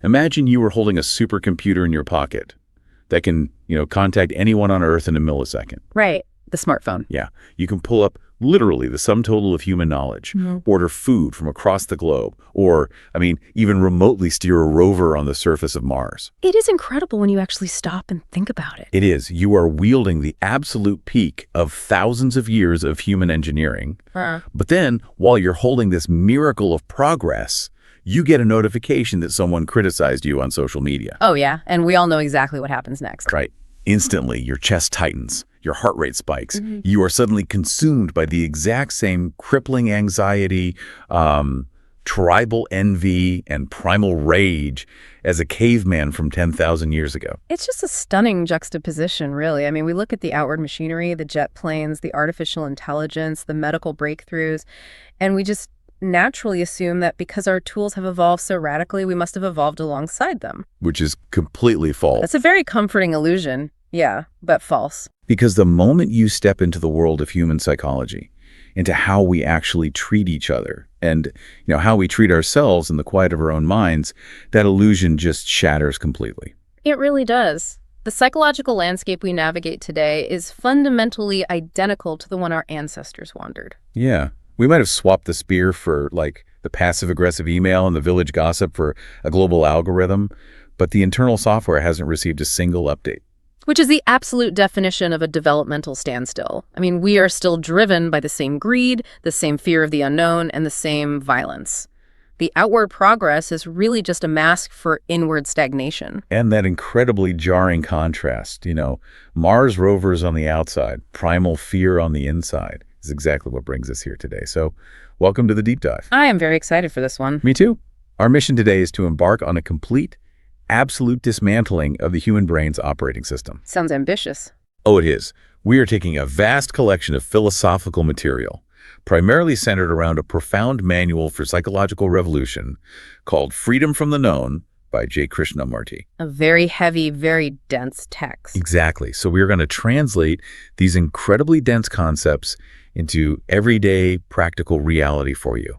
Imagine you were holding a supercomputer in your pocket that can, contact anyone on Earth in a millisecond. Right. The smartphone. Yeah. You can pull up literally the sum total of human knowledge, order food from across the globe, or, even remotely steer a rover on the surface of Mars. It is incredible when you actually stop and think about it. It is. You are wielding the absolute peak of thousands of years of human engineering. But then, while you're holding this miracle of progress, you get a notification that someone criticized you on social media. Oh, yeah. And we all know exactly what happens next. Right. Instantly, your chest tightens, your heart rate spikes. You are suddenly consumed by the exact same crippling anxiety, tribal envy, and primal rage as a caveman from 10,000 years ago. It's just a stunning juxtaposition, really. We look at the outward machinery, the jet planes, the artificial intelligence, the medical breakthroughs, and we just naturally assume that because our tools have evolved so radically, we must have evolved alongside them. Which is completely false. That's a very comforting illusion. Yeah, but false. Because the moment you step into the world of human psychology, into how we actually treat each other, and how we treat ourselves in the quiet of our own minds, that illusion just shatters completely. It really does. The psychological landscape we navigate today is fundamentally identical to the one our ancestors wandered. Yeah. We might have swapped the spear for, the passive-aggressive email and the village gossip for a global algorithm, but the internal software hasn't received a single update. Which is the absolute definition of a developmental standstill. We are still driven by the same greed, the same fear of the unknown, and the same violence. The outward progress is really just a mask for inward stagnation. And that incredibly jarring contrast, Mars rovers on the outside, primal fear on the inside, is exactly what brings us here today. So, welcome to the Deep Dive. I am very excited for this one. Me too. Our mission today is to embark on a complete, absolute dismantling of the human brain's operating system. Sounds ambitious. Oh, it is. We are taking a vast collection of philosophical material, primarily centered around a profound manual for psychological revolution called Freedom from the Known by J. Krishnamurthy. A very heavy, very dense text. Exactly. So we are going to translate these incredibly dense concepts into everyday practical reality for you.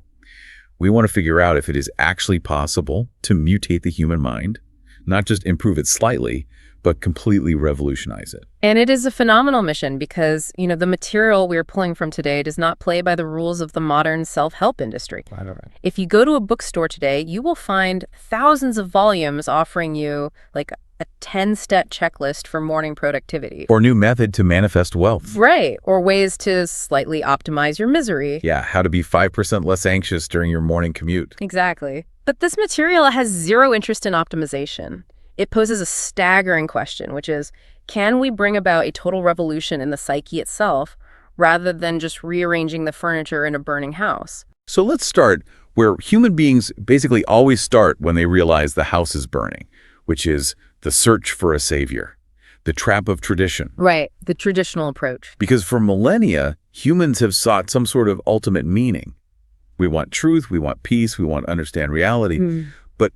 We want to figure out if it is actually possible to mutate the human mind, not just improve it slightly, but completely revolutionize it. And it is a phenomenal mission because, the material we're pulling from today does not play by the rules of the modern self-help industry. Right. If you go to a bookstore today, you will find thousands of volumes offering you a 10-step checklist for morning productivity. Or new method to manifest wealth. Right. Or ways to slightly optimize your misery. Yeah, how to be 5% less anxious during your morning commute. Exactly. But this material has zero interest in optimization. It poses a staggering question, which is, can we bring about a total revolution in the psyche itself rather than just rearranging the furniture in a burning house? So let's start where human beings basically always start when they realize the house is burning, which is the search for a savior, the trap of tradition. Right, the traditional approach. Because for millennia, humans have sought some sort of ultimate meaning. We want truth, we want peace, we want to understand reality. But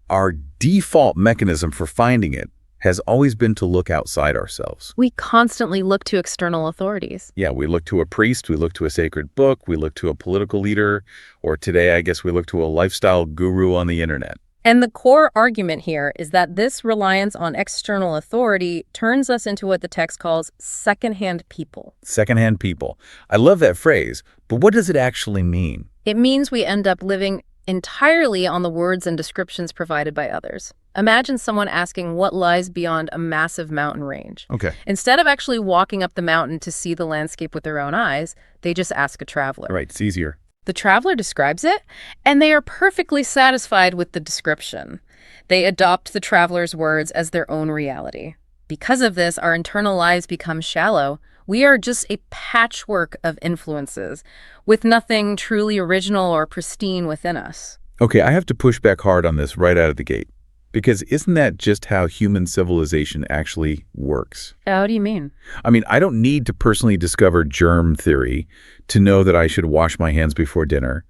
our default mechanism for finding it has always been to look outside ourselves. We constantly look to external authorities. Yeah, we look to a priest, we look to a sacred book, we look to a political leader, or today I guess we look to a lifestyle guru on the internet. And the core argument here is that this reliance on external authority turns us into what the text calls secondhand people. Secondhand people. I love that phrase, but what does it actually mean? It means we end up living entirely on the words and descriptions provided by others. Imagine someone asking what lies beyond a massive mountain range. Okay. Instead of actually walking up the mountain to see the landscape with their own eyes, they just ask a traveler. Right, it's easier. The traveler describes it, and they are perfectly satisfied with the description. They adopt the traveler's words as their own reality. Because of this, our internal lives become shallow. We are just a patchwork of influences, with nothing truly original or pristine within us. Okay, I have to push back hard on this right out of the gate. Because isn't that just how human civilization actually works? How do you mean? I don't need to personally discover germ theory to know that I should wash my hands before dinner.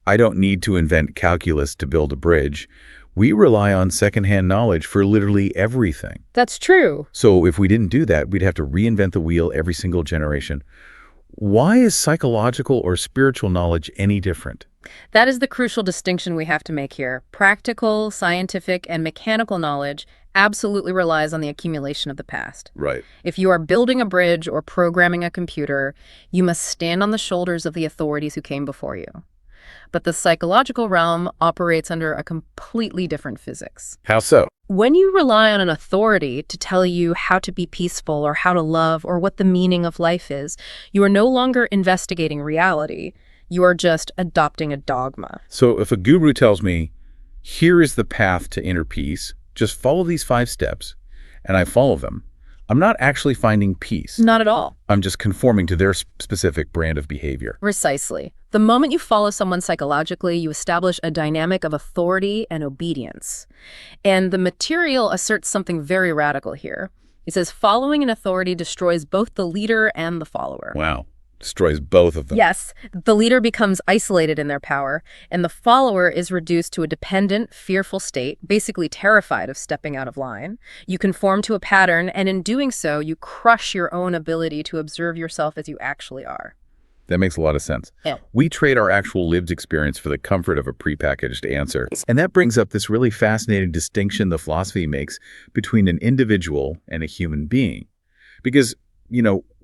I don't need to invent calculus to build a bridge. We rely on secondhand knowledge for literally everything. That's true. So if we didn't do that, we'd have to reinvent the wheel every single generation. Why is psychological or spiritual knowledge any different? That is the crucial distinction we have to make here. Practical, scientific, and mechanical knowledge absolutely relies on the accumulation of the past. Right. If you are building a bridge or programming a computer, you must stand on the shoulders of the authorities who came before you. But the psychological realm operates under a completely different physics. How so? When you rely on an authority to tell you how to be peaceful or how to love or what the meaning of life is, you are no longer investigating reality. You are just adopting a dogma. So if a guru tells me, here is the path to inner peace, just follow these 5 steps, and I follow them, I'm not actually finding peace. Not at all. I'm just conforming to their specific brand of behavior. Precisely. The moment you follow someone psychologically, you establish a dynamic of authority and obedience. And the material asserts something very radical here. It says following an authority destroys both the leader and the follower. Wow. Destroys both of them. Yes, the leader becomes isolated in their power, and the follower is reduced to a dependent, fearful state, basically terrified of stepping out of line. You conform to a pattern, and in doing so, you crush your own ability to observe yourself as you actually are. That makes a lot of sense. Yeah. We trade our actual lived experience for the comfort of a prepackaged answer. And that brings up this really fascinating distinction the philosophy makes between an individual and a human being. Because,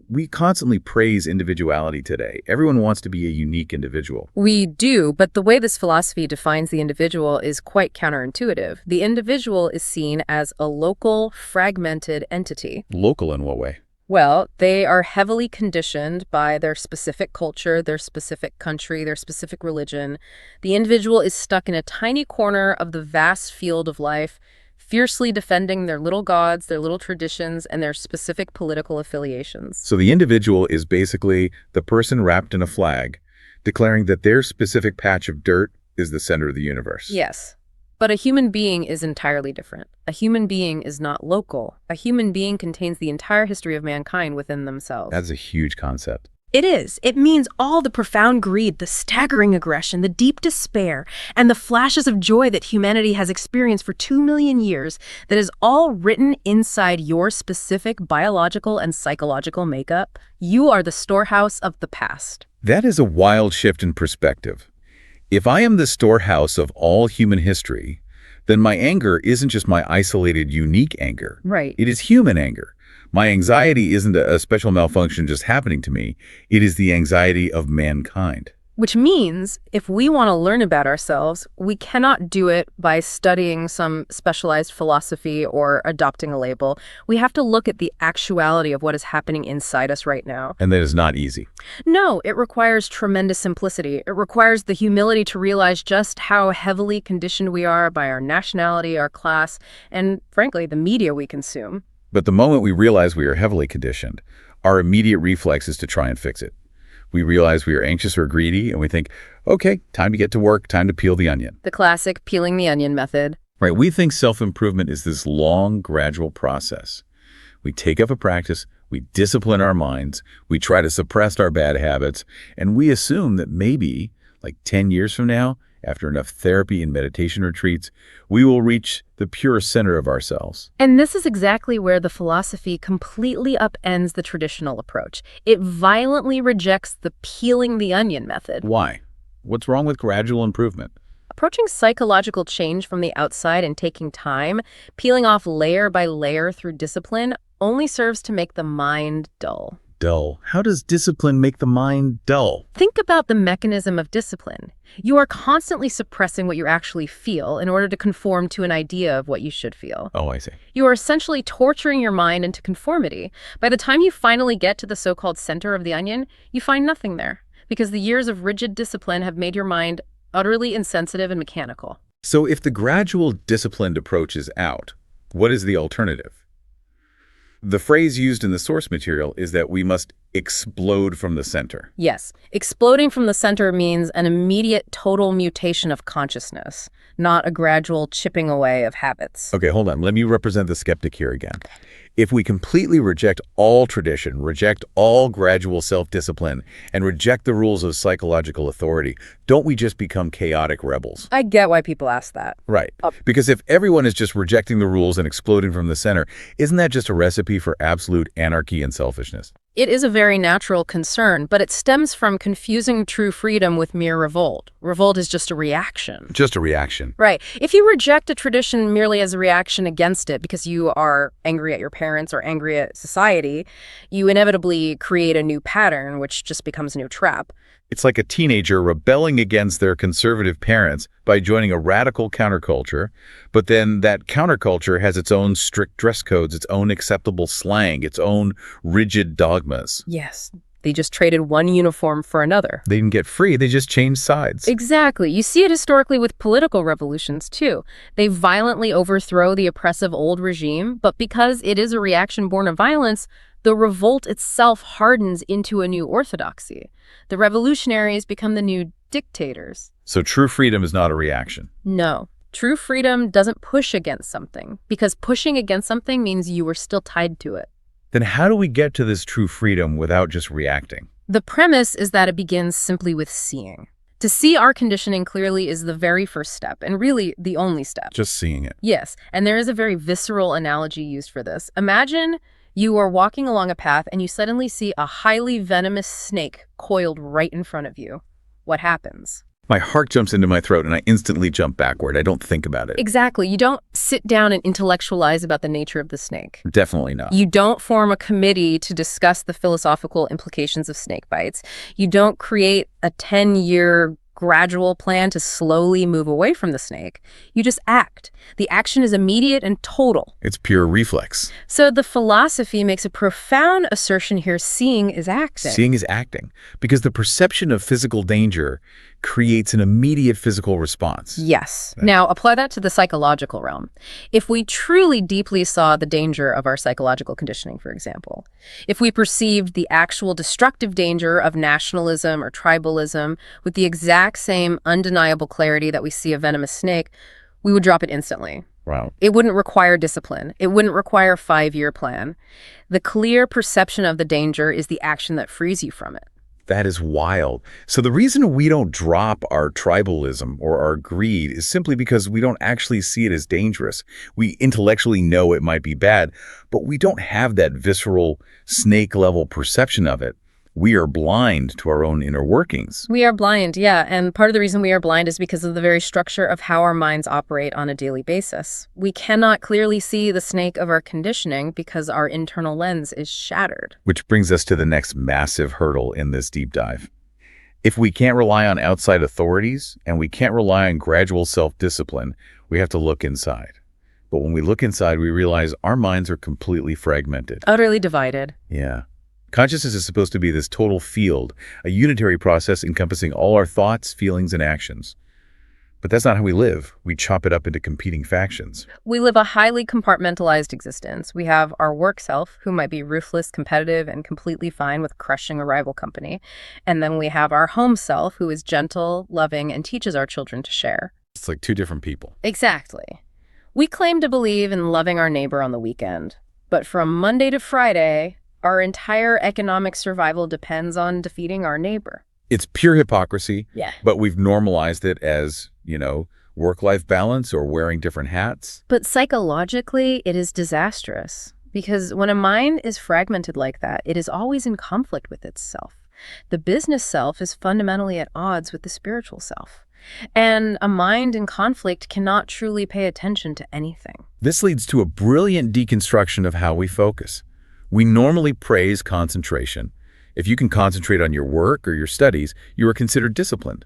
we constantly praise individuality today. Everyone wants to be a unique individual. We do, but the way this philosophy defines the individual is quite counterintuitive. The individual is seen as a local, fragmented entity. Local in what way? Well, they are heavily conditioned by their specific culture, their specific country, their specific religion. The individual is stuck in a tiny corner of the vast field of life, fiercely defending their little gods, their little traditions, and their specific political affiliations. So the individual is basically the person wrapped in a flag, declaring that their specific patch of dirt is the center of the universe. Yes. But a human being is entirely different. A human being is not local. A human being contains the entire history of mankind within themselves. That's a huge concept. It is. It means all the profound greed, the staggering aggression, the deep despair, and the flashes of joy that humanity has experienced for 2 million years, that is all written inside your specific biological and psychological makeup. You are the storehouse of the past. That is a wild shift in perspective. If I am the storehouse of all human history, then my anger isn't just my isolated, unique anger. Right. It is human anger. My anxiety isn't a special malfunction just happening to me. It is the anxiety of mankind. Which means if we want to learn about ourselves, we cannot do it by studying some specialized philosophy or adopting a label. We have to look at the actuality of what is happening inside us right now. And that is not easy. No, it requires tremendous simplicity. It requires the humility to realize just how heavily conditioned we are by our nationality, our class, and frankly, the media we consume. But the moment we realize we are heavily conditioned, our immediate reflex is to try and fix it. We realize we are anxious or greedy, and we think, okay, time to get to work, time to peel the onion. The classic peeling the onion method. Right, we think self-improvement is this long, gradual process. We take up a practice, we discipline our minds, we try to suppress our bad habits, and we assume that maybe, like 10 years from now, after enough therapy and meditation retreats, we will reach the pure center of ourselves. And this is exactly where the philosophy completely upends the traditional approach. It violently rejects the peeling the onion method. Why? What's wrong with gradual improvement? Approaching psychological change from the outside and taking time, peeling off layer by layer through discipline, only serves to make the mind dull. Dull. How does discipline make the mind dull? Think about the mechanism of discipline. You are constantly suppressing what you actually feel in order to conform to an idea of what you should feel. Oh, I see. You are essentially torturing your mind into conformity. By the time you finally get to the so-called center of the onion, you find nothing there, because the years of rigid discipline have made your mind utterly insensitive and mechanical. So if the gradual disciplined approach is out, what is the alternative? The phrase used in the source material is that we must explode from the center. Yes, exploding from the center means an immediate total mutation of consciousness, not a gradual chipping away of habits. Okay, hold on. Let me represent the skeptic here again. If we completely reject all tradition, reject all gradual self-discipline, and reject the rules of psychological authority, don't we just become chaotic rebels? I get why people ask that. Right. Because if everyone is just rejecting the rules and exploding from the center, isn't that just a recipe for absolute anarchy and selfishness? It is a very natural concern, but it stems from confusing true freedom with mere revolt. Revolt is just a reaction. Just a reaction. Right. If you reject a tradition merely as a reaction against it because you are angry at your parents or angry at society, you inevitably create a new pattern, which just becomes a new trap. It's like a teenager rebelling against their conservative parents by joining a radical counterculture, but then that counterculture has its own strict dress codes, its own acceptable slang, its own rigid dogmas. Yes. They just traded one uniform for another. They didn't get free, they just changed sides. Exactly. You see it historically with political revolutions, too. They violently overthrow the oppressive old regime, but because it is a reaction born of violence, the revolt itself hardens into a new orthodoxy. The revolutionaries become the new dictators. So true freedom is not a reaction. No. True freedom doesn't push against something, because pushing against something means you are still tied to it. Then how do we get to this true freedom without just reacting? The premise is that it begins simply with seeing. To see our conditioning clearly is the very first step, and really the only step. Just seeing it. Yes, and there is a very visceral analogy used for this. Imagine you are walking along a path and you suddenly see a highly venomous snake coiled right in front of you. What happens? My heart jumps into my throat and I instantly jump backward. I don't think about it. Exactly. You don't sit down and intellectualize about the nature of the snake. Definitely not. You don't form a committee to discuss the philosophical implications of snake bites. You don't create a 10-year gradual plan to slowly move away from the snake. You just act. The action is immediate and total. It's pure reflex. So the philosophy makes a profound assertion here: seeing is acting. Seeing is acting, because the perception of physical danger creates an immediate physical response. Yes. Now, apply that to the psychological realm. If we truly deeply saw the danger of our psychological conditioning, for example, if we perceived the actual destructive danger of nationalism or tribalism with the exact same undeniable clarity that we see a venomous snake, we would drop it instantly. Wow. It wouldn't require discipline. It wouldn't require a 5-year plan. The clear perception of the danger is the action that frees you from it. That is wild. So the reason we don't drop our tribalism or our greed is simply because we don't actually see it as dangerous. We intellectually know it might be bad, but we don't have that visceral snake-level perception of it. We are blind to our own inner workings. We are blind, yeah, and part of the reason we are blind is because of the very structure of how our minds operate on a daily basis. We cannot clearly see the snake of our conditioning because our internal lens is shattered. Which brings us to the next massive hurdle in this deep dive. If we can't rely on outside authorities and we can't rely on gradual self-discipline, we have to look inside. But when we look inside, we realize our minds are completely fragmented. Utterly divided. Yeah. Consciousness is supposed to be this total field, a unitary process encompassing all our thoughts, feelings, and actions. But that's not how we live. We chop it up into competing factions. We live a highly compartmentalized existence. We have our work self, who might be ruthless, competitive, and completely fine with crushing a rival company. And then we have our home self, who is gentle, loving, and teaches our children to share. It's like two different people. Exactly. We claim to believe in loving our neighbor on the weekend. But from Monday to Friday, our entire economic survival depends on defeating our neighbor. It's pure hypocrisy, Yeah. but we've normalized it as, work-life balance or wearing different hats. But psychologically, it is disastrous. Because when a mind is fragmented like that, it is always in conflict with itself. The business self is fundamentally at odds with the spiritual self. And a mind in conflict cannot truly pay attention to anything. This leads to a brilliant deconstruction of how we focus. We normally praise concentration. If you can concentrate on your work or your studies, you are considered disciplined.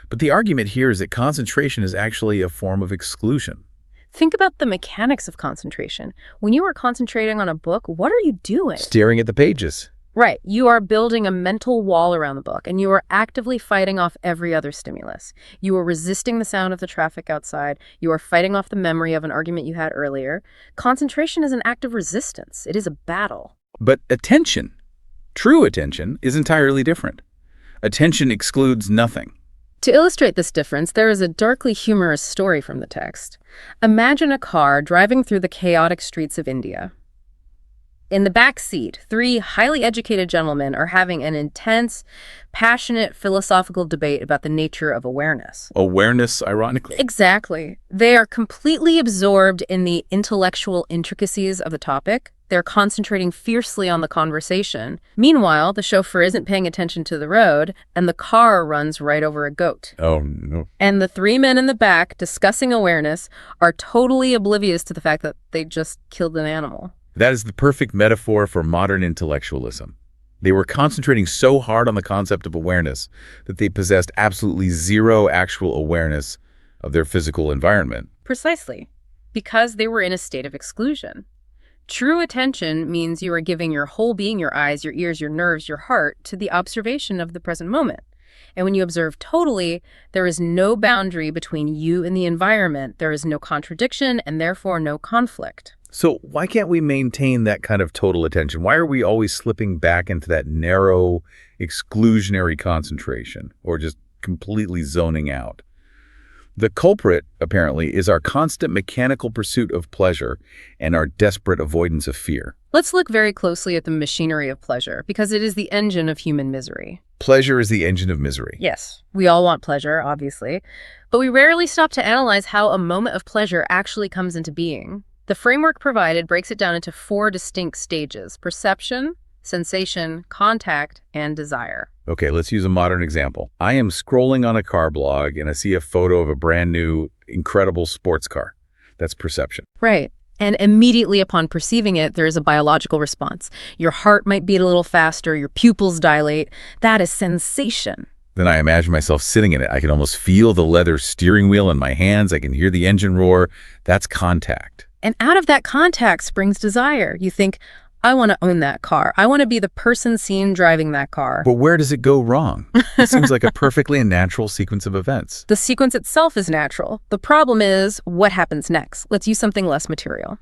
But the argument here is that concentration is actually a form of exclusion. Think about the mechanics of concentration. When you are concentrating on a book, what are you doing? Staring at the pages. Right. You are building a mental wall around the book, and you are actively fighting off every other stimulus. You are resisting the sound of the traffic outside. You are fighting off the memory of an argument you had earlier. Concentration is an act of resistance. It is a battle. But attention, true attention, is entirely different. Attention excludes nothing. To illustrate this difference, there is a darkly humorous story from the text. Imagine a car driving through the chaotic streets of India. In the back seat, 3 highly educated gentlemen are having an intense, passionate philosophical debate about the nature of awareness. Awareness, ironically. Exactly. They are completely absorbed in the intellectual intricacies of the topic. They're concentrating fiercely on the conversation. Meanwhile, the chauffeur isn't paying attention to the road, and the car runs right over a goat. Oh, no. And the three men in the back, discussing awareness, are totally oblivious to the fact that they just killed an animal. That is the perfect metaphor for modern intellectualism. They were concentrating so hard on the concept of awareness that they possessed absolutely zero actual awareness of their physical environment. Precisely. Because they were in a state of exclusion. True attention means you are giving your whole being, your eyes, your ears, your nerves, your heart, to the observation of the present moment. And when you observe totally, there is no boundary between you and the environment. There is no contradiction and therefore no conflict. So why can't we maintain that kind of total attention? Why are we always slipping back into that narrow, exclusionary concentration or just completely zoning out? The culprit, apparently, is our constant mechanical pursuit of pleasure and our desperate avoidance of fear. Let's look very closely at the machinery of pleasure, because it is the engine of human misery. Pleasure is the engine of misery. Yes, we all want pleasure, obviously, but we rarely stop to analyze how a moment of pleasure actually comes into being. The framework provided breaks it down into 4 distinct stages: perception, sensation, contact, and desire. Okay, let's use a modern example. I am scrolling on a car blog and I see a photo of a brand new, incredible sports car. That's perception. Right. And immediately upon perceiving it, there is a biological response. Your heart might beat a little faster, your pupils dilate. That is sensation. Then I imagine myself sitting in it. I can almost feel the leather steering wheel in my hands. I can hear the engine roar. That's contact. And out of that contact springs desire. You think, I want to own that car. I want to be the person seen driving that car. But where does it go wrong? It seems like a perfectly natural sequence of events. The sequence itself is natural. The problem is what happens next. Let's use something less material.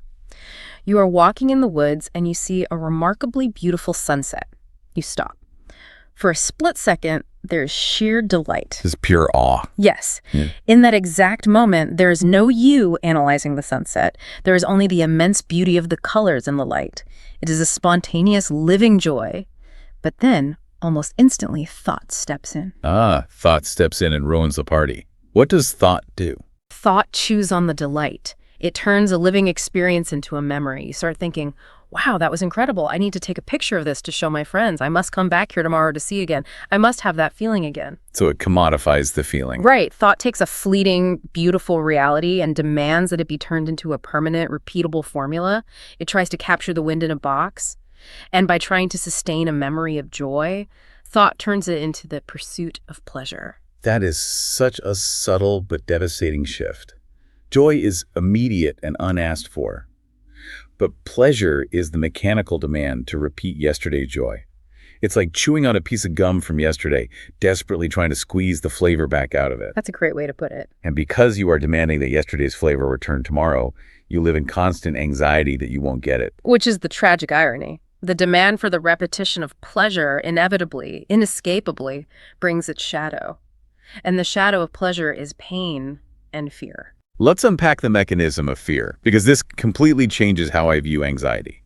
You are walking in the woods and you see a remarkably beautiful sunset. You stop. For a split second, there's sheer delight. This is pure awe. Yes. Yeah. In that exact moment, there is no you analyzing the sunset. There is only the immense beauty of the colors and the light. It is a spontaneous, living joy. But then, almost instantly, thought steps in. Thought steps in and ruins the party. What does thought do? Thought chews on the delight. It turns a living experience into a memory. You start thinking, wow, that was incredible. I need to take a picture of this to show my friends. I must come back here tomorrow to see again. I must have that feeling again. So it commodifies the feeling. Right. Thought takes a fleeting, beautiful reality and demands that it be turned into a permanent, repeatable formula. It tries to capture the wind in a box. And by trying to sustain a memory of joy, thought turns it into the pursuit of pleasure. That is such a subtle but devastating shift. Joy is immediate and unasked for. But pleasure is the mechanical demand to repeat yesterday's joy. It's like chewing on a piece of gum from yesterday, desperately trying to squeeze the flavor back out of it. That's a great way to put it. And because you are demanding that yesterday's flavor return tomorrow, you live in constant anxiety that you won't get it. Which is the tragic irony. The demand for the repetition of pleasure inevitably, inescapably, brings its shadow. And the shadow of pleasure is pain and fear. Let's unpack the mechanism of fear, because this completely changes how I view anxiety.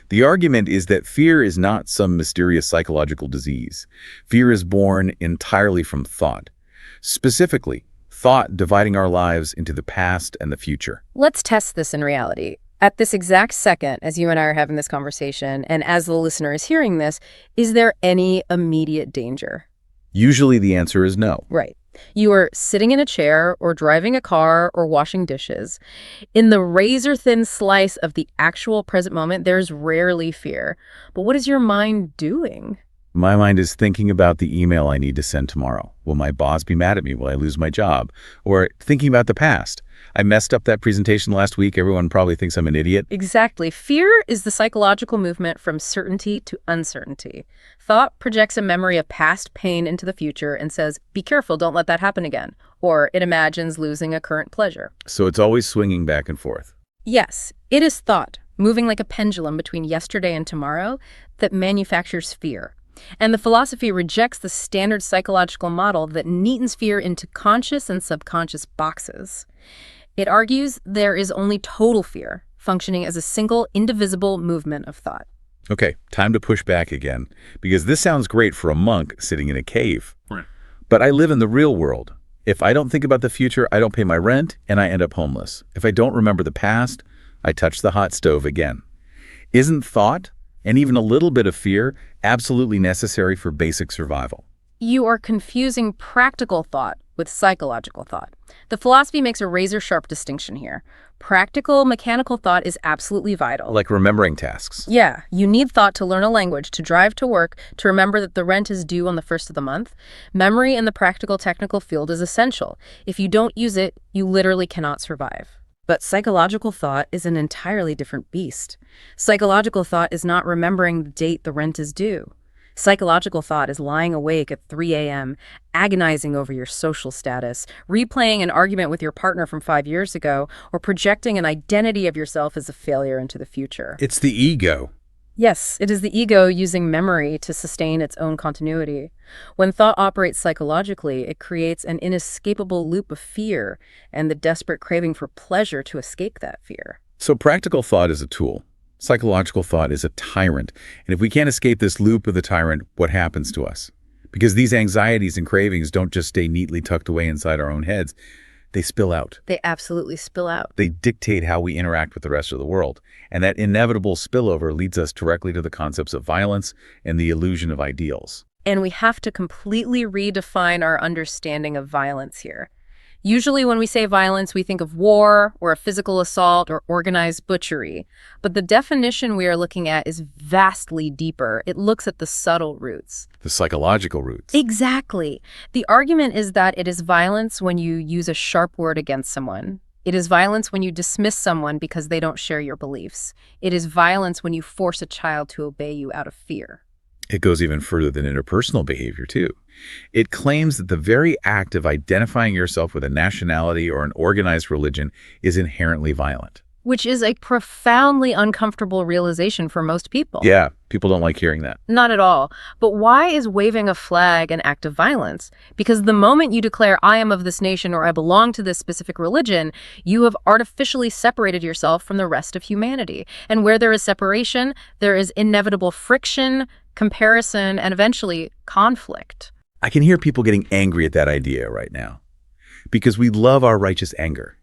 The argument is that fear is not some mysterious psychological disease. Fear is born entirely from thought. Specifically, thought dividing our lives into the past and the future. Let's test this in reality. At this exact second, as you and I are having this conversation, and as the listener is hearing this, is there any immediate danger? Usually the answer is no. Right. You are sitting in a chair or driving a car or washing dishes. In the razor-thin slice of the actual present moment, there's rarely fear. But what is your mind doing? My mind is thinking about the email I need to send tomorrow. Will my boss be mad at me? Will I lose my job? Or thinking about the past. I messed up that presentation last week. Everyone probably thinks I'm an idiot. Exactly. Fear is the psychological movement from certainty to uncertainty. Thought projects a memory of past pain into the future and says, be careful, don't let that happen again. Or it imagines losing a current pleasure. So it's always swinging back and forth. Yes, it is thought, moving like a pendulum between yesterday and tomorrow, that manufactures fear. And the philosophy rejects the standard psychological model that neatens fear into conscious and subconscious boxes. It argues there is only total fear, functioning as a single, indivisible movement of thought. Okay, time to push back again, because this sounds great for a monk sitting in a cave. Right. But I live in the real world. If I don't think about the future, I don't pay my rent, and I end up homeless. If I don't remember the past, I touch the hot stove again. Isn't thought, and even a little bit of fear, absolutely necessary for basic survival? You are confusing practical thought with psychological thought. The philosophy makes a razor-sharp distinction here. Practical, mechanical thought is absolutely vital. Like remembering tasks. Yeah, you need thought to learn a language, to drive to work, to remember that the rent is due on the first of the month. Memory in the practical technical field is essential. If you don't use it, you literally cannot survive. But psychological thought is an entirely different beast. Psychological thought is not remembering the date the rent is due. Psychological thought is lying awake at 3 a.m., agonizing over your social status, replaying an argument with your partner from 5 years ago, or projecting an identity of yourself as a failure into the future. It's the ego. Yes, it is the ego using memory to sustain its own continuity. When thought operates psychologically, it creates an inescapable loop of fear and the desperate craving for pleasure to escape that fear. So practical thought is a tool. Psychological thought is a tyrant. And if we can't escape this loop of the tyrant, what happens to us? Because these anxieties and cravings don't just stay neatly tucked away inside our own heads. They spill out. They absolutely spill out. They dictate how we interact with the rest of the world. And that inevitable spillover leads us directly to the concepts of violence and the illusion of ideals. And we have to completely redefine our understanding of violence here. Usually when we say violence, we think of war or a physical assault or organized butchery. But the definition we are looking at is vastly deeper. It looks at the subtle roots. The psychological roots. Exactly. The argument is that it is violence when you use a sharp word against someone. It is violence when you dismiss someone because they don't share your beliefs. It is violence when you force a child to obey you out of fear. It goes even further than interpersonal behavior, too. It claims that the very act of identifying yourself with a nationality or an organized religion is inherently violent. Which is a profoundly uncomfortable realization for most people. Yeah, people don't like hearing that. Not at all. But why is waving a flag an act of violence? Because the moment you declare, I am of this nation or I belong to this specific religion, you have artificially separated yourself from the rest of humanity. And where there is separation, there is inevitable friction, comparison, and eventually conflict. I can hear people getting angry at that idea right now because we love our righteous anger.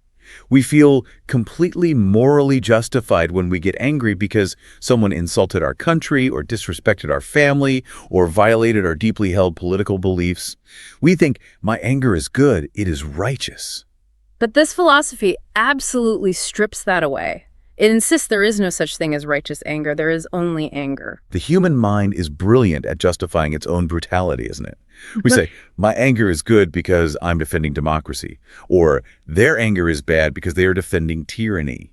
We feel completely morally justified when we get angry because someone insulted our country or disrespected our family or violated our deeply held political beliefs. We think, my anger is good, it is righteous. But this philosophy absolutely strips that away. It insists there is no such thing as righteous anger. There is only anger. The human mind is brilliant at justifying its own brutality, isn't it? We say, my anger is good because I'm defending democracy, or their anger is bad because they are defending tyranny.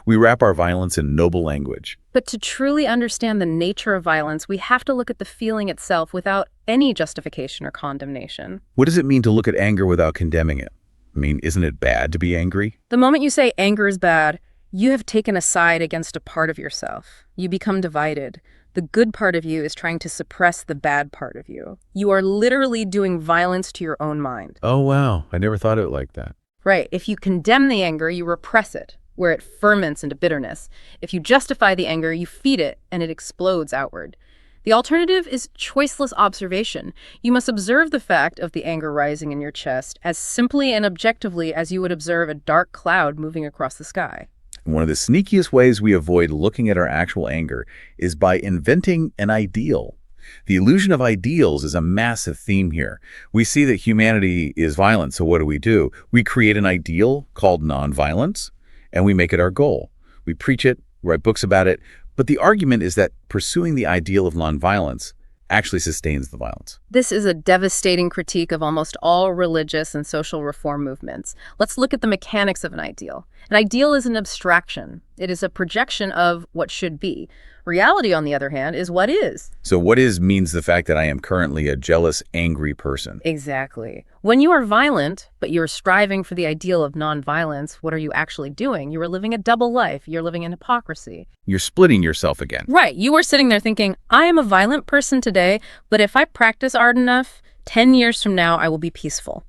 We wrap our violence in noble language. But to truly understand the nature of violence, we have to look at the feeling itself without any justification or condemnation. What does it mean to look at anger without condemning it? I mean, isn't it bad to be angry? The moment you say anger is bad, you have taken a side against a part of yourself. You become divided. The good part of you is trying to suppress the bad part of you. You are literally doing violence to your own mind. Oh, wow. I never thought of it like that. Right. If you condemn the anger, you repress it, where it ferments into bitterness. If you justify the anger, you feed it, and it explodes outward. The alternative is choiceless observation. You must observe the fact of the anger rising in your chest as simply and objectively as you would observe a dark cloud moving across the sky. One of the sneakiest ways we avoid looking at our actual anger is by inventing an ideal. The illusion of ideals is a massive theme here. We see that humanity is violent, so what do? We create an ideal called nonviolence, and we make it our goal. We preach it, write books about it, but the argument is that pursuing the ideal of nonviolence actually sustains the violence. This is a devastating critique of almost all religious and social reform movements. Let's look at the mechanics of an ideal. An ideal is an abstraction. It is a projection of what should be. Reality, on the other hand, is what is. So what is means the fact that I am currently a jealous, angry person. Exactly. When you are violent, but you're striving for the ideal of nonviolence, what are you actually doing? You are living a double life. You're living in hypocrisy. You're splitting yourself again. Right. You are sitting there thinking, I am a violent person today, but if I practice hard enough, 10 years from now, I will be peaceful.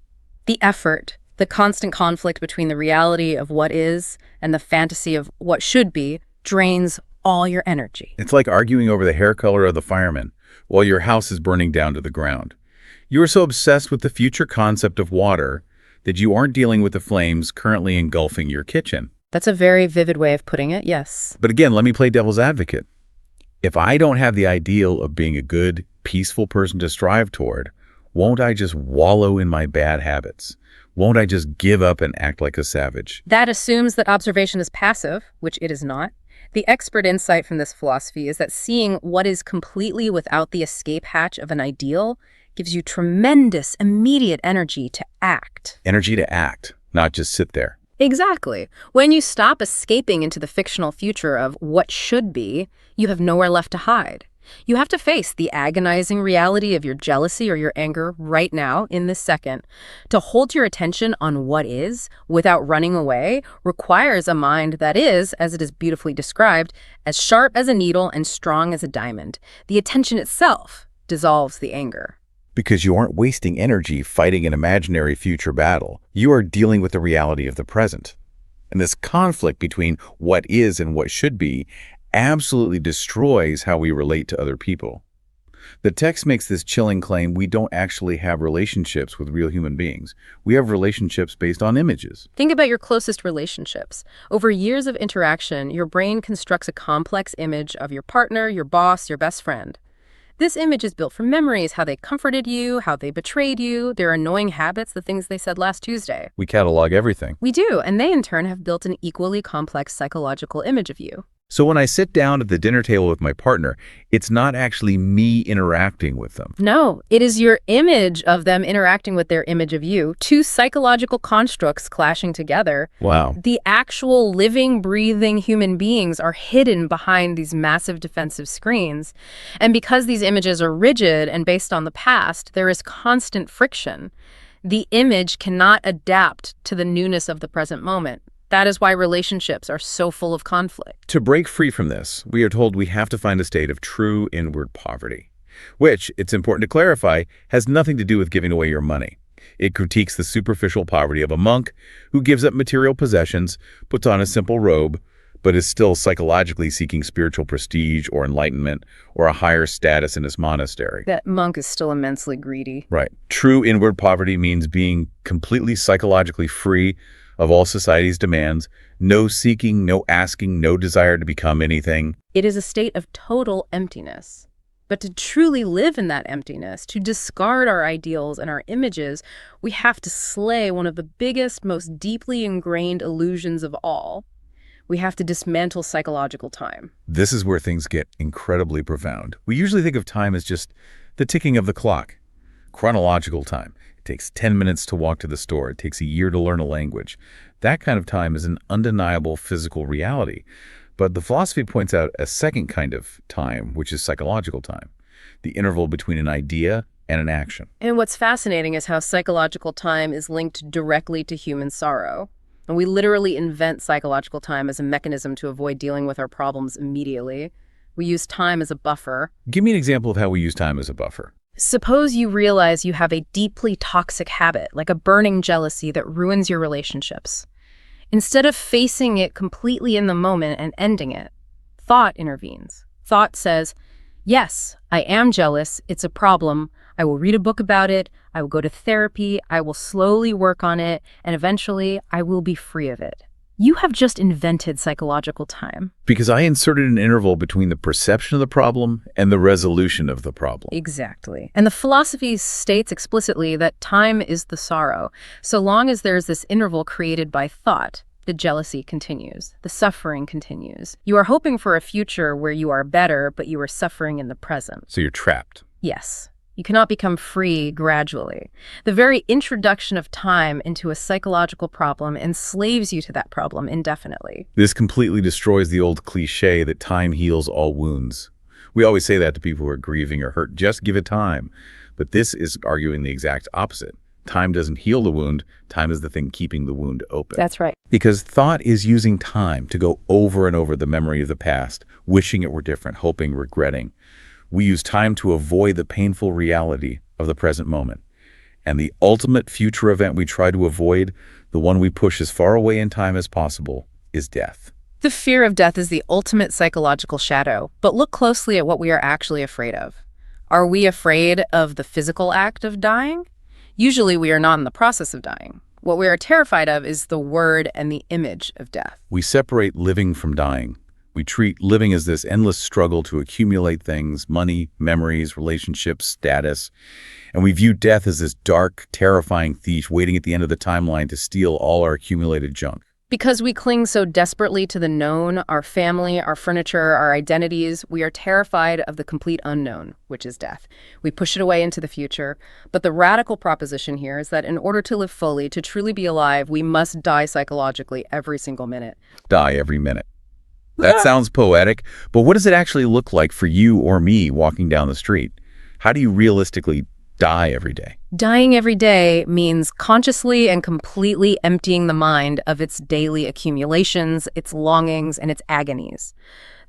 The effort, the constant conflict between the reality of what is and the fantasy of what should be drains all your energy. It's like arguing over the hair color of the fireman while your house is burning down to the ground. You are so obsessed with the future concept of water that you aren't dealing with the flames currently engulfing your kitchen. That's a very vivid way of putting it, yes. But again, let me play devil's advocate. If I don't have the ideal of being a good, peaceful person to strive toward, won't I just wallow in my bad habits? Won't I just give up and act like a savage? That assumes that observation is passive, which it is not. The expert insight from this philosophy is that seeing what is completely without the escape hatch of an ideal gives you tremendous, immediate energy to act. Energy to act, not just sit there. Exactly. When you stop escaping into the fictional future of what should be, you have nowhere left to hide. You have to face the agonizing reality of your jealousy or your anger right now, in this second. To hold your attention on what is, without running away, requires a mind that is, as it is beautifully described, as sharp as a needle and strong as a diamond. The attention itself dissolves the anger. Because you aren't wasting energy fighting an imaginary future battle. You are dealing with the reality of the present. And this conflict between what is and what should be absolutely destroys how we relate to other people. The text makes this chilling claim: we don't actually have relationships with real human beings. We have relationships based on images. Think about your closest relationships. Over years of interaction, your brain constructs a complex image of your partner, your boss, your best friend. This image is built from memories: how they comforted you, how they betrayed you, their annoying habits, the things they said last Tuesday. We catalog everything. We do, and they in turn have built an equally complex psychological image of you. So when I sit down at the dinner table with my partner, it's not actually me interacting with them. No, it is your image of them interacting with their image of you, two psychological constructs clashing together. Wow. The actual living, breathing human beings are hidden behind these massive defensive screens. And because these images are rigid and based on the past, there is constant friction. The image cannot adapt to the newness of the present moment. That is why relationships are so full of conflict. To break free from this, we are told we have to find a state of true inward poverty, which, it's important to clarify, has nothing to do with giving away your money. It critiques the superficial poverty of a monk who gives up material possessions, puts on a simple robe, but is still psychologically seeking spiritual prestige or enlightenment or a higher status in his monastery. That monk is still immensely greedy. Right. True inward poverty means being completely psychologically free of all society's demands, no seeking, no asking, no desire to become anything. It is a state of total emptiness. But to truly live in that emptiness, to discard our ideals and our images, we have to slay one of the biggest, most deeply ingrained illusions of all. We have to dismantle psychological time. This is where things get incredibly profound. We usually think of time as just the ticking of the clock, chronological time. It takes 10 minutes to walk to the store. It takes a year to learn a language. That kind of time is an undeniable physical reality. But the philosophy points out a second kind of time, which is psychological time, the interval between an idea and an action. And what's fascinating is how psychological time is linked directly to human sorrow. And we literally invent psychological time as a mechanism to avoid dealing with our problems immediately. We use time as a buffer. Give me an example of how we use time as a buffer. Suppose you realize you have a deeply toxic habit, like a burning jealousy that ruins your relationships. Instead of facing it completely in the moment and ending it, thought intervenes. Thought says, yes, I am jealous. It's a problem. I will read a book about it. I will go to therapy. I will slowly work on it. And eventually, I will be free of it. You have just invented psychological time. Because I inserted an interval between the perception of the problem and the resolution of the problem. Exactly. And the philosophy states explicitly that time is the sorrow. So long as there's this interval created by thought, the jealousy continues. The suffering continues. You are hoping for a future where you are better, but you are suffering in the present. So you're trapped. Yes. You cannot become free gradually. The very introduction of time into a psychological problem enslaves you to that problem indefinitely. This completely destroys the old cliche that time heals all wounds. We always say that to people who are grieving or hurt. Just give it time. But this is arguing the exact opposite. Time doesn't heal the wound. Time is the thing keeping the wound open. That's right. Because thought is using time to go over and over the memory of the past, wishing it were different, hoping, regretting. We use time to avoid the painful reality of the present moment. And the ultimate future event we try to avoid, the one we push as far away in time as possible, is death. The fear of death is the ultimate psychological shadow. But look closely at what we are actually afraid of. Are we afraid of the physical act of dying? Usually we are not in the process of dying. What we are terrified of is the word and the image of death. We separate living from dying. We treat living as this endless struggle to accumulate things, money, memories, relationships, status. And we view death as this dark, terrifying thief waiting at the end of the timeline to steal all our accumulated junk. Because we cling so desperately to the known, our family, our furniture, our identities, we are terrified of the complete unknown, which is death. We push it away into the future. But the radical proposition here is that in order to live fully, to truly be alive, we must die psychologically every single minute. Die every minute. That sounds poetic, but what does it actually look like for you or me walking down the street? How do you realistically die every day? Dying every day means consciously and completely emptying the mind of its daily accumulations, its longings, and its agonies.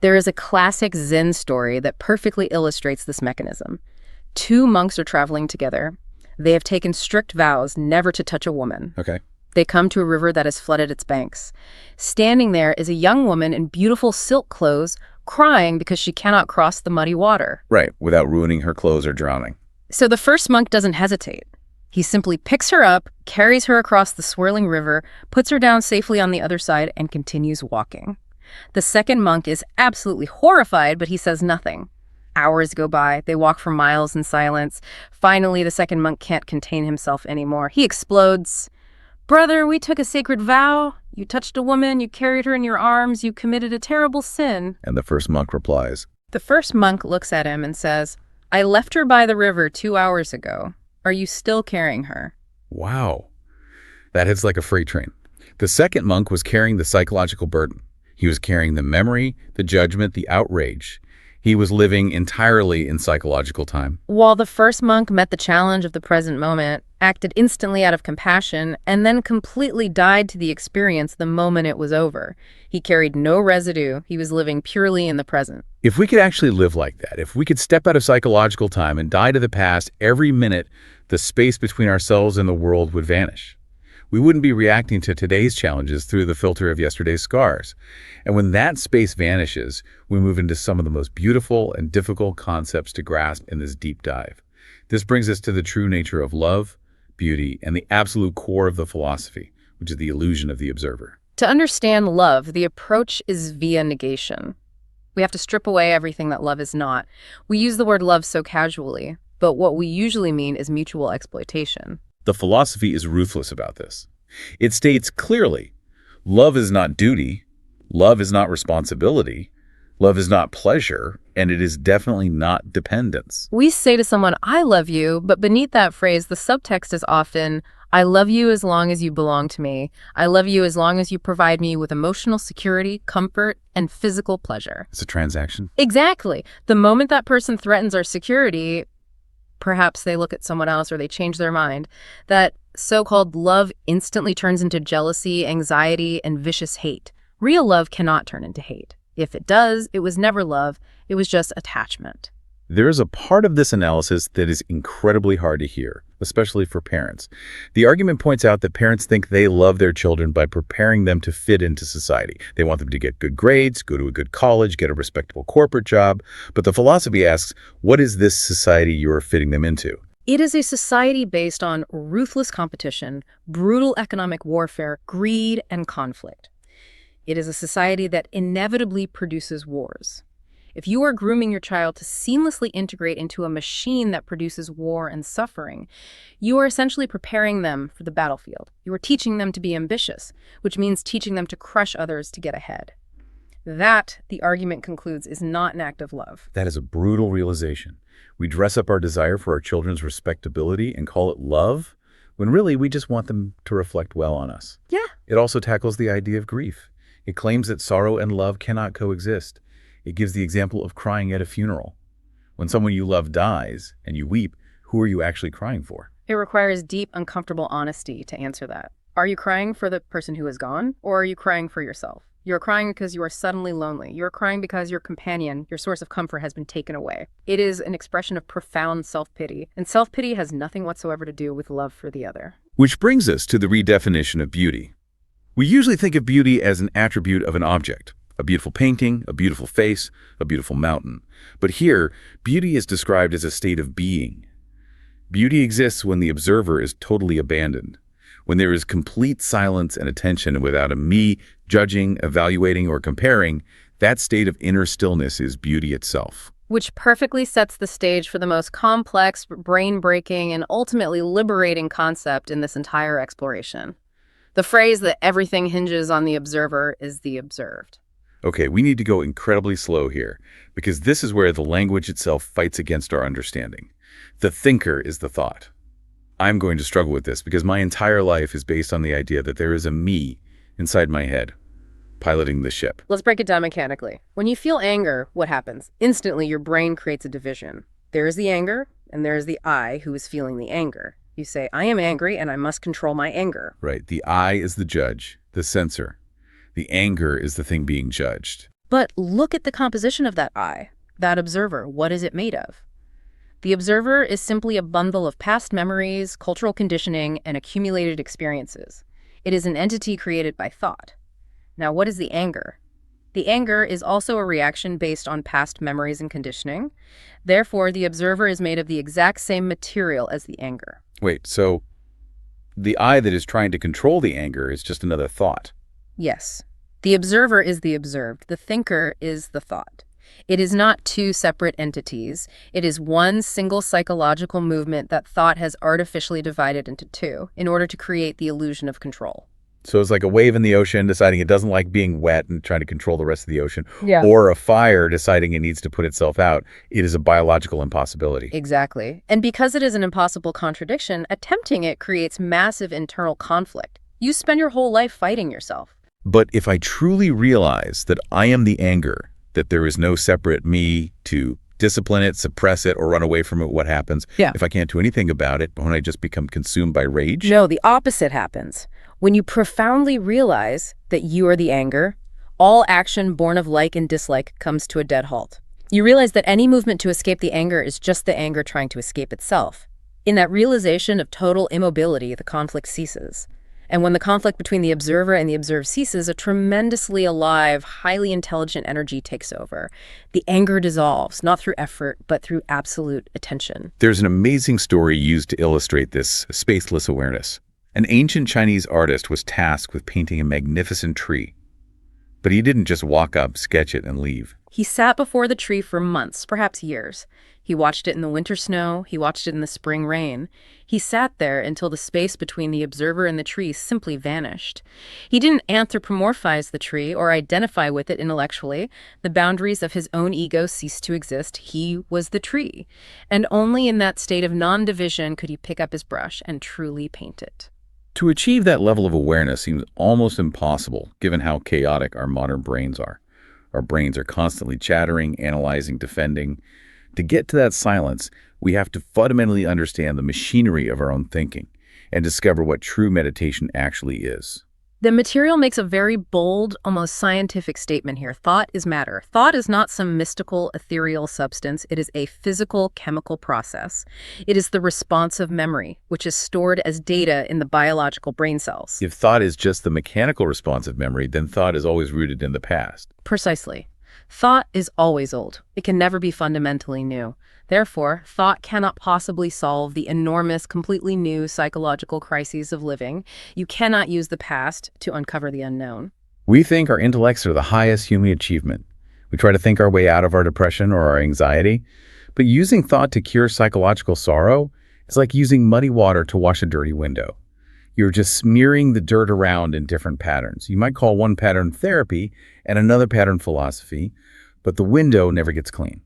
There is a classic Zen story that perfectly illustrates this mechanism. Two monks are traveling together. They have taken strict vows never to touch a woman. Okay. They come to a river that has flooded its banks. Standing there is a young woman in beautiful silk clothes, crying because she cannot cross the muddy water. Right, without ruining her clothes or drowning. So the first monk doesn't hesitate. He simply picks her up, carries her across the swirling river, puts her down safely on the other side, and continues walking. The second monk is absolutely horrified, but he says nothing. Hours go by. They walk for miles in silence. Finally, the second monk can't contain himself anymore. He explodes. "Brother, we took a sacred vow. You touched a woman, you carried her in your arms, you committed a terrible sin." And the first monk replies, The first monk looks at him and says, "I left her by the river 2 hours ago. Are you still carrying her?" wow, that hits like a freight train. The second monk was carrying the psychological burden. He was carrying the memory, the judgment, the outrage. He was living entirely in psychological time. While the first monk met the challenge of the present moment, acted instantly out of compassion, and then completely died to the experience the moment it was over. He carried no residue. He was living purely in the present. If we could actually live like that, if we could step out of psychological time and die to the past every minute, the space between ourselves and the world would vanish. We wouldn't be reacting to today's challenges through the filter of yesterday's scars. And when that space vanishes, we move into some of the most beautiful and difficult concepts to grasp in this deep dive. This brings us to the true nature of love, beauty, and the absolute core of the philosophy, which is the illusion of the observer. To understand love, the approach is via negation. We have to strip away everything that love is not. We use the word love so casually, but what we usually mean is mutual exploitation. The philosophy is ruthless about this. It states clearly, love is not duty, love is not responsibility, love is not pleasure, and it is definitely not dependence. We say to someone, "I love you," but beneath that phrase, the subtext is often, "I love you as long as you belong to me. I love you as long as you provide me with emotional security, comfort, and physical pleasure." It's a transaction. Exactly. The moment that person threatens our security, perhaps they look at someone else or they change their mind, that so-called love instantly turns into jealousy, anxiety, and vicious hate. Real love cannot turn into hate. If it does, it was never love, it was just attachment. There is a part of this analysis that is incredibly hard to hear, especially for parents. The argument points out that parents think they love their children by preparing them to fit into society. They want them to get good grades, go to a good college, get a respectable corporate job. But the philosophy asks, what is this society you are fitting them into? It is a society based on ruthless competition, brutal economic warfare, greed, and conflict. It is a society that inevitably produces wars. If you are grooming your child to seamlessly integrate into a machine that produces war and suffering, you are essentially preparing them for the battlefield. You are teaching them to be ambitious, which means teaching them to crush others to get ahead. That, the argument concludes, is not an act of love. That is a brutal realization. We dress up our desire for our children's respectability and call it love, when really we just want them to reflect well on us. Yeah. It also tackles the idea of grief. It claims that sorrow and love cannot coexist. It gives the example of crying at a funeral. When someone you love dies and you weep, who are you actually crying for? It requires deep, uncomfortable honesty to answer that. Are you crying for the person who is gone, or are you crying for yourself? You're crying because you are suddenly lonely. You're crying because your companion, your source of comfort, has been taken away. It is an expression of profound self-pity, and self-pity has nothing whatsoever to do with love for the other. Which brings us to the redefinition of beauty. We usually think of beauty as an attribute of an object. A beautiful painting, a beautiful face, a beautiful mountain. But here, beauty is described as a state of being. Beauty exists when the observer is totally abandoned, When there is complete silence and attention without a me judging, evaluating, or comparing, that state of inner stillness is beauty itself. Which perfectly sets the stage for the most complex, brain-breaking, and ultimately liberating concept in this entire exploration. The phrase that everything hinges on the observer is the observed. Okay, we need to go incredibly slow here, because this is where the language itself fights against our understanding. The thinker is the thought. I'm going to struggle with this because my entire life is based on the idea that there is a me inside my head, piloting the ship. Let's break it down mechanically. When you feel anger, what happens? Instantly, your brain creates a division. There is the anger, and there is the I who is feeling the anger. You say, I am angry, and I must control my anger. Right. The I is the judge, the censor. The anger is the thing being judged. But look at the composition of that I, that observer. What is it made of? The observer is simply a bundle of past memories, cultural conditioning, and accumulated experiences. It is an entity created by thought. Now, what is the anger? The anger is also a reaction based on past memories and conditioning. Therefore, the observer is made of the exact same material as the anger. Wait, so the I that is trying to control the anger is just another thought? Yes. The observer is the observed. The thinker is the thought. It is not two separate entities. It is one single psychological movement that thought has artificially divided into two in order to create the illusion of control. So it's like a wave in the ocean deciding it doesn't like being wet and trying to control the rest of the ocean. Yeah. Or a fire deciding it needs to put itself out. It is a biological impossibility. Exactly. And because it is an impossible contradiction, attempting it creates massive internal conflict. You spend your whole life fighting yourself. But if I truly realize that I am the anger, that there is no separate me to discipline it, suppress it, or run away from it, what happens? Yeah. If I can't do anything about it, when I just become consumed by rage? No, the opposite happens. When you profoundly realize that you are the anger, all action born of like and dislike comes to a dead halt. You realize that any movement to escape the anger is just the anger trying to escape itself. In that realization of total immobility, the conflict ceases. And when the conflict between the observer and the observed ceases, a tremendously alive, highly intelligent energy takes over. The anger dissolves, not through effort, but through absolute attention. There's an amazing story used to illustrate this spaceless awareness. An ancient Chinese artist was tasked with painting a magnificent tree. But he didn't just walk up, sketch it, and leave. He sat before the tree for months, perhaps years. He watched it in the winter snow. He watched it in the spring rain. He sat there until the space between the observer and the tree simply vanished. He didn't anthropomorphize the tree or identify with it intellectually. The boundaries of his own ego ceased to exist. He was the tree. And only in that state of non-division could he pick up his brush and truly paint it. To achieve that level of awareness seems almost impossible, given how chaotic our modern brains are. Our brains are constantly chattering, analyzing, defending. To get to that silence, we have to fundamentally understand the machinery of our own thinking and discover what true meditation actually is. The material makes a very bold, almost scientific statement here. Thought is matter. Thought is not some mystical, ethereal substance. It is a physical, chemical process. It is the response of memory, which is stored as data in the biological brain cells. If thought is just the mechanical response of memory, then thought is always rooted in the past. Precisely. Thought is always old. It can never be fundamentally new. Therefore, thought cannot possibly solve the enormous, completely new psychological crises of living. You cannot use the past to uncover the unknown. We think our intellects are the highest human achievement. We try to think our way out of our depression or our anxiety. But using thought to cure psychological sorrow is like using muddy water to wash a dirty window. You're just smearing the dirt around in different patterns. You might call one pattern therapy and another pattern philosophy, but the window never gets clean.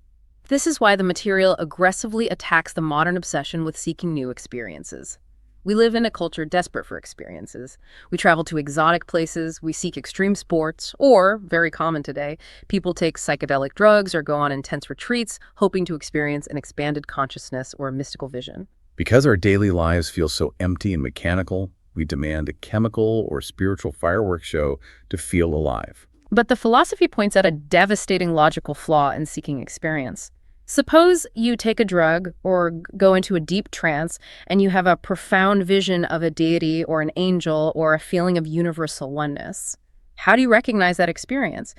This is why the material aggressively attacks the modern obsession with seeking new experiences. We live in a culture desperate for experiences. We travel to exotic places, we seek extreme sports, or, very common today, people take psychedelic drugs or go on intense retreats, hoping to experience an expanded consciousness or a mystical vision. Because our daily lives feel so empty and mechanical, we demand a chemical or spiritual fireworks show to feel alive. But the philosophy points out a devastating logical flaw in seeking experience. Suppose you take a drug or go into a deep trance and you have a profound vision of a deity or an angel or a feeling of universal oneness. How do you recognize that experience?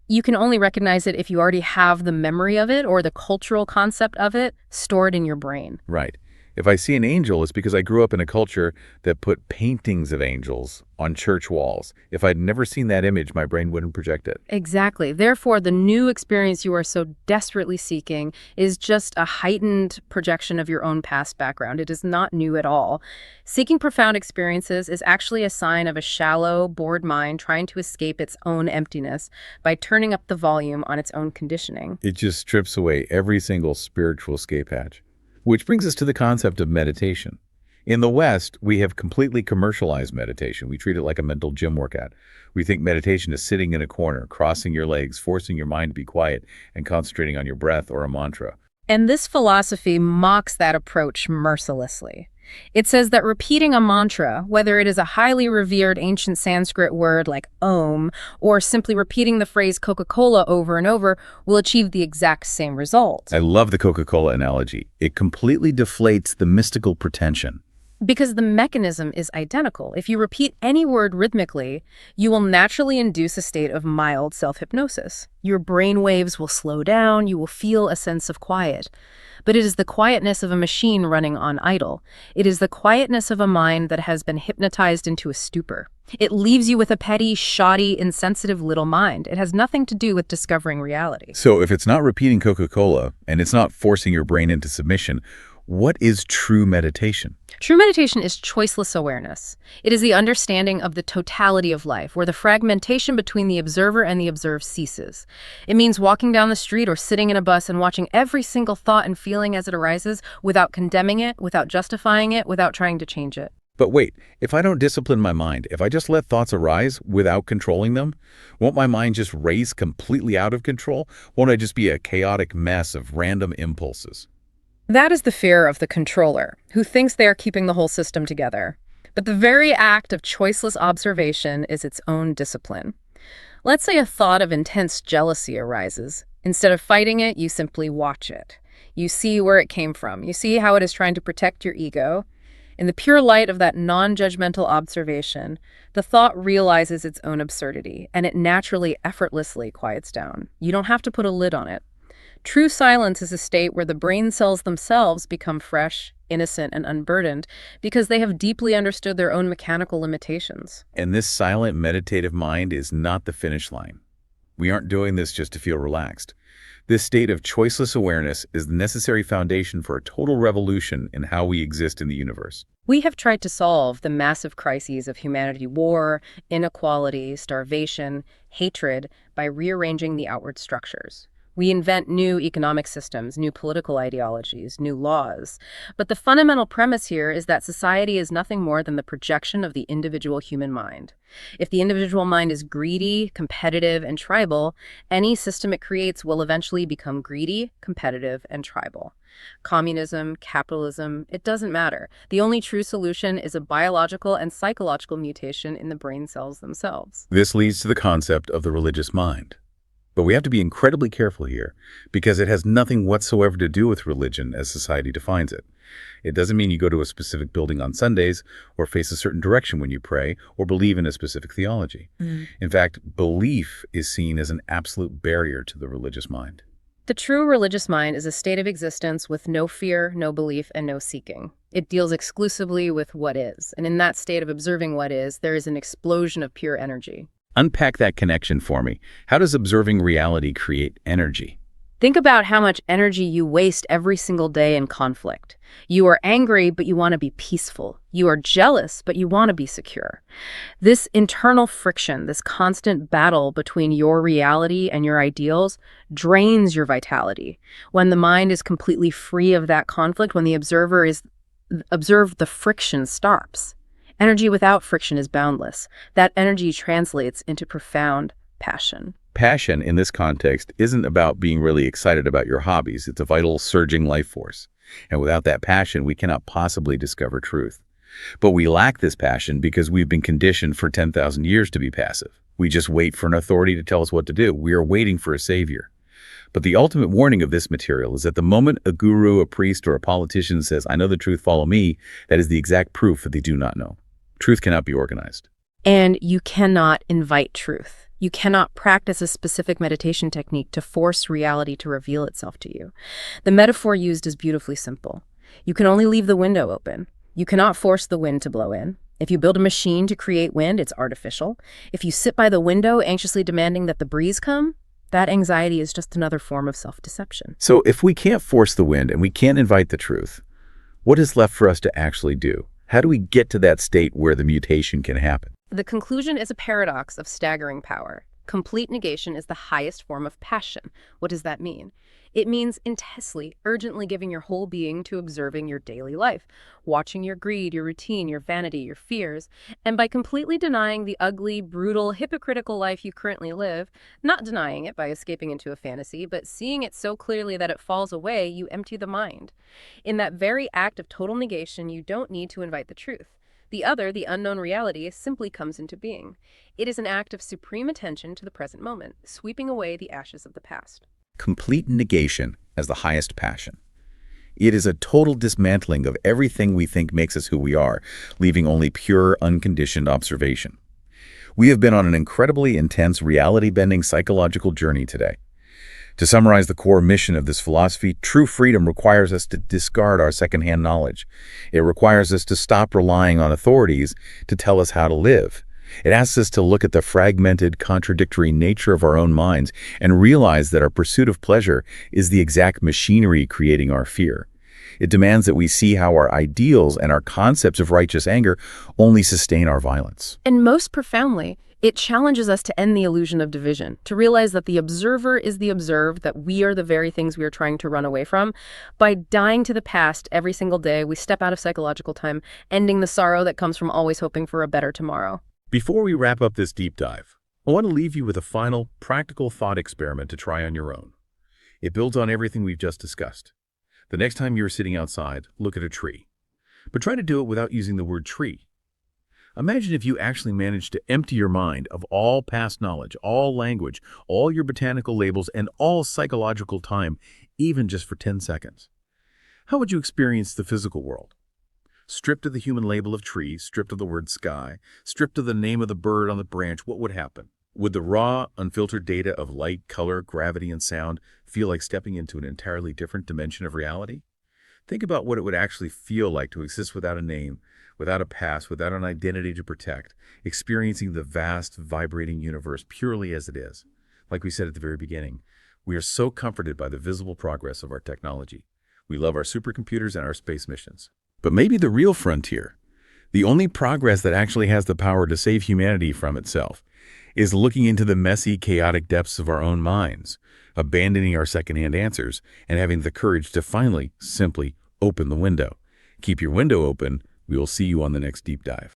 You can only recognize it if you already have the memory of it or the cultural concept of it stored in your brain. Right. If I see an angel, it's because I grew up in a culture that put paintings of angels on church walls. If I'd never seen that image, my brain wouldn't project it. Exactly. Therefore, the new experience you are so desperately seeking is just a heightened projection of your own past background. It is not new at all. Seeking profound experiences is actually a sign of a shallow, bored mind trying to escape its own emptiness by turning up the volume on its own conditioning. It just strips away every single spiritual escape hatch. Which brings us to the concept of meditation. In the West, we have completely commercialized meditation. We treat it like a mental gym workout. We think meditation is sitting in a corner, crossing your legs, forcing your mind to be quiet, and concentrating on your breath or a mantra. And this philosophy mocks that approach mercilessly. It says that repeating a mantra, whether it is a highly revered ancient Sanskrit word like Om, or simply repeating the phrase Coca-Cola over and over, will achieve the exact same result. I love the Coca-Cola analogy. It completely deflates the mystical pretension. Because the mechanism is identical. If you repeat any word rhythmically, you will naturally induce a state of mild self-hypnosis. Your brain waves will slow down, you will feel a sense of quiet. But it is the quietness of a machine running on idle. It is the quietness of a mind that has been hypnotized into a stupor. It leaves you with a petty, shoddy, insensitive little mind. It has nothing to do with discovering reality. So if it's not repeating Coca-Cola, and it's not forcing your brain into submission, what is true meditation? True meditation is choiceless awareness. It is the understanding of the totality of life, where the fragmentation between the observer and the observed ceases. It means walking down the street or sitting in a bus and watching every single thought and feeling as it arises without condemning it, without justifying it, without trying to change it. But wait, if I don't discipline my mind, if I just let thoughts arise without controlling them, won't my mind just race completely out of control? Won't I just be a chaotic mess of random impulses? That is the fear of the controller, who thinks they are keeping the whole system together. But the very act of choiceless observation is its own discipline. Let's say a thought of intense jealousy arises. Instead of fighting it, you simply watch it. You see where it came from. You see how it is trying to protect your ego. In the pure light of that non-judgmental observation, the thought realizes its own absurdity, and it naturally, effortlessly quiets down. You don't have to put a lid on it. True silence is a state where the brain cells themselves become fresh, innocent, and unburdened because they have deeply understood their own mechanical limitations. And this silent, meditative mind is not the finish line. We aren't doing this just to feel relaxed. This state of choiceless awareness is the necessary foundation for a total revolution in how we exist in the universe. We have tried to solve the massive crises of humanity: war, inequality, starvation, hatred, by rearranging the outward structures. We invent new economic systems, new political ideologies, new laws. But the fundamental premise here is that society is nothing more than the projection of the individual human mind. If the individual mind is greedy, competitive, and tribal, any system it creates will eventually become greedy, competitive, and tribal. Communism, capitalism, it doesn't matter. The only true solution is a biological and psychological mutation in the brain cells themselves. This leads to the concept of the religious mind. But we have to be incredibly careful here because it has nothing whatsoever to do with religion as society defines it. It doesn't mean you go to a specific building on Sundays or face a certain direction when you pray or believe in a specific theology. In fact, belief is seen as an absolute barrier to the religious mind. The true religious mind is a state of existence with no fear, no belief, and no seeking. It deals exclusively with what is, and in that state of observing what is, there is an explosion of pure energy. Unpack that connection for me. How does observing reality create energy? Think about how much energy you waste every single day in conflict. You are angry, but you want to be peaceful. You are jealous, but you want to be secure. This internal friction, this constant battle between your reality and your ideals, drains your vitality. When the mind is completely free of that conflict, when the the friction stops. Energy without friction is boundless. That energy translates into profound passion. Passion in this context isn't about being really excited about your hobbies. It's a vital, surging life force. And without that passion, we cannot possibly discover truth. But we lack this passion because we've been conditioned for 10,000 years to be passive. We just wait for an authority to tell us what to do. We are waiting for a savior. But the ultimate warning of this material is that the moment a guru, a priest, or a politician says, "I know the truth, follow me," that is the exact proof that they do not know. Truth cannot be organized. And you cannot invite truth. You cannot practice a specific meditation technique to force reality to reveal itself to you. The metaphor used is beautifully simple. You can only leave the window open. You cannot force the wind to blow in. If you build a machine to create wind, it's artificial. If you sit by the window anxiously demanding that the breeze come, that anxiety is just another form of self-deception. So if we can't force the wind and we can't invite the truth, what is left for us to actually do? How do we get to that state where the mutation can happen? The conclusion is a paradox of staggering power. Complete negation is the highest form of passion. What does that mean? It means intensely, urgently giving your whole being to observing your daily life, watching your greed, your routine, your vanity, your fears, and by completely denying the ugly, brutal, hypocritical life you currently live, not denying it by escaping into a fantasy, but seeing it so clearly that it falls away, you empty the mind. In that very act of total negation, you don't need to invite the truth. The other, the unknown reality, simply comes into being. It is an act of supreme attention to the present moment, sweeping away the ashes of the past. Complete negation as the highest passion. It is a total dismantling of everything we think makes us who we are, leaving only pure, unconditioned observation. We have been on an incredibly intense, reality-bending psychological journey today. To summarize the core mission of this philosophy, true freedom requires us to discard our secondhand knowledge. It requires us to stop relying on authorities to tell us how to live. It asks us to look at the fragmented, contradictory nature of our own minds and realize that our pursuit of pleasure is the exact machinery creating our fear. It demands that we see how our ideals and our concepts of righteous anger only sustain our violence. And most profoundly, it challenges us to end the illusion of division, to realize that the observer is the observed, that we are the very things we are trying to run away from. By dying to the past every single day, we step out of psychological time, ending the sorrow that comes from always hoping for a better tomorrow. Before we wrap up this deep dive, I want to leave you with a final, practical thought experiment to try on your own. It builds on everything we've just discussed. The next time you're sitting outside, look at a tree. But try to do it without using the word tree. Imagine if you actually managed to empty your mind of all past knowledge, all language, all your botanical labels, and all psychological time, even just for 10 seconds. How would you experience the physical world? Stripped of the human label of tree, stripped of the word sky, stripped of the name of the bird on the branch, what would happen? Would the raw, unfiltered data of light, color, gravity, and sound feel like stepping into an entirely different dimension of reality? Think about what it would actually feel like to exist without a name, without a past, without an identity to protect, experiencing the vast, vibrating universe purely as it is. Like we said at the very beginning, we are so comforted by the visible progress of our technology. We love our supercomputers and our space missions. But maybe the real frontier, the only progress that actually has the power to save humanity from itself, is looking into the messy, chaotic depths of our own minds, abandoning our secondhand answers, and having the courage to finally, simply open the window. Keep your window open. We will see you on the next deep dive.